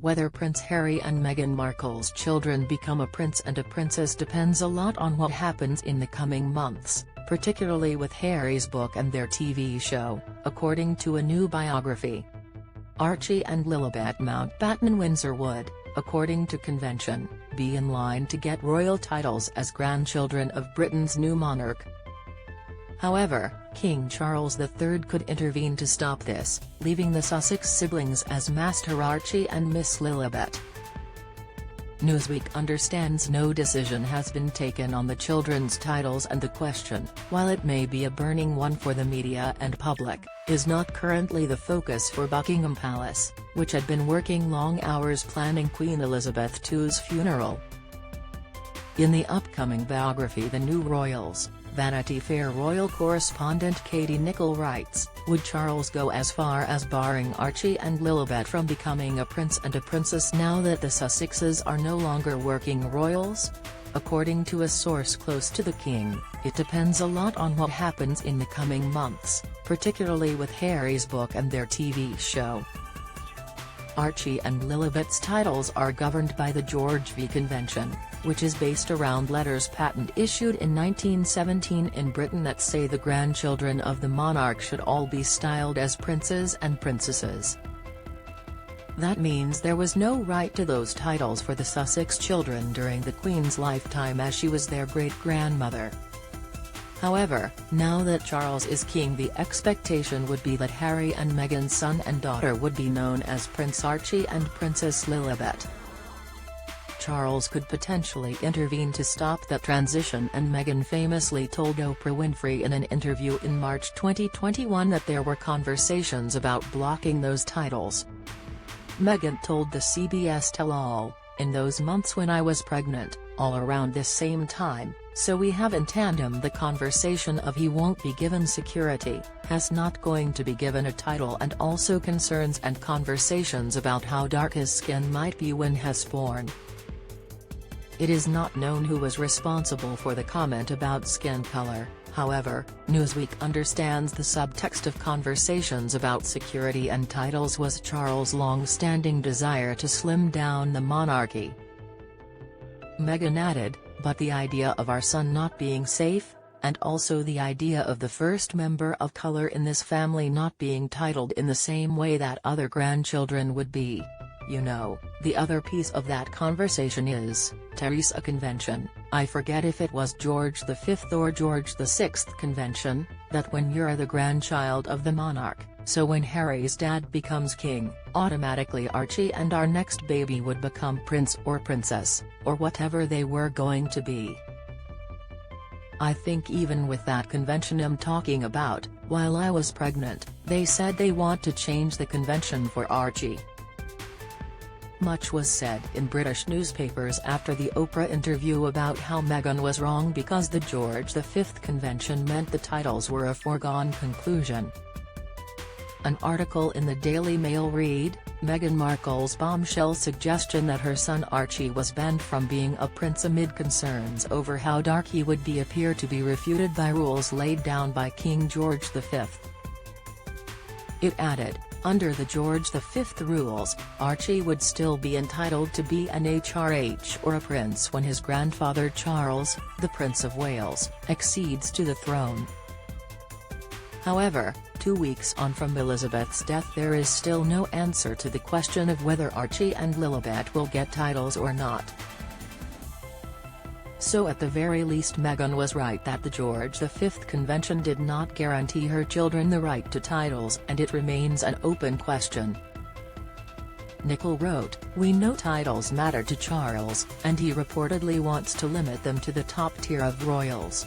Whether Prince Harry and Meghan Markle's children become a prince and a princess depends a lot on what happens in the coming months, particularly with Harry's book and their TV show, according to a new biography. Archie and Lilibet Mountbatten-Windsor would, according to convention, be in line to get royal titles as grandchildren of Britain's new monarch. However, King Charles III could intervene to stop this, leaving the Sussex siblings as Master Archie and Miss Lilibet. Newsweek understands no decision has been taken on the children's titles, and the question, while it may be a burning one for the media and public, is not currently the focus for Buckingham Palace, which had been working long hours planning Queen Elizabeth II's funeral. In the upcoming biography The New Royals, Vanity Fair royal correspondent Katie Nicholl writes, would Charles go as far as barring Archie and Lilibet from becoming a prince and a princess now that the Sussexes are no longer working royals? According to a source close to the king, it depends a lot on what happens in the coming months, particularly with Harry's book and their TV show. Archie and Lilibet's titles are governed by the George V Convention, which is based around letters patent issued in 1917 in Britain that say the grandchildren of the monarch should all be styled as princes and princesses. That means there was no right to those titles for the Sussex children during the Queen's lifetime, as she was their great-grandmother. However, now that Charles is king, the expectation would be that Harry and Meghan's son and daughter would be known as Prince Archie and Princess Lilibet. Charles could potentially intervene to stop that transition, and Meghan famously told Oprah Winfrey in an interview in March 2021 that there were conversations about blocking those titles. Meghan told the CBS Tell-All, "In those months when I was pregnant, all around this same time, so we have in tandem the conversation of he won't be given security, has not going to be given a title, and also concerns and conversations about how dark his skin might be when he's born." It is not known who was responsible for the comment about skin color. However, Newsweek understands the subtext of conversations about security and titles was Charles' long-standing desire to slim down the monarchy. Meghan added, "But the idea of our son not being safe, and also the idea of the first member of color in this family not being titled in the same way that other grandchildren would be. You know, the other piece of that conversation is, Teresa convention, I forget if it was George V or George VI convention, that when you're the grandchild of the monarch, so when Harry's dad becomes king, automatically Archie and our next baby would become prince or princess, or whatever they were going to be. I think even with that convention I'm talking about, while I was pregnant, they said they want to change the convention for Archie." Much was said in British newspapers after the Oprah interview about how Meghan was wrong because the George V convention meant the titles were a foregone conclusion. An article in the Daily Mail read, Meghan Markle's bombshell suggestion that her son Archie was banned from being a prince amid concerns over how dark he would be appear to be refuted by rules laid down by King George V. It added, under the George V rules, Archie would still be entitled to be an HRH or a prince when his grandfather Charles, the Prince of Wales, accedes to the throne. However, 2 weeks on from Elizabeth's death there is still no answer to the question of whether Archie and Lilibet will get titles or not. So at the very least Meghan was right that the George V convention did not guarantee her children the right to titles, and it remains an open question. Nicholl wrote, "We know titles matter to Charles, and he reportedly wants to limit them to the top tier of royals.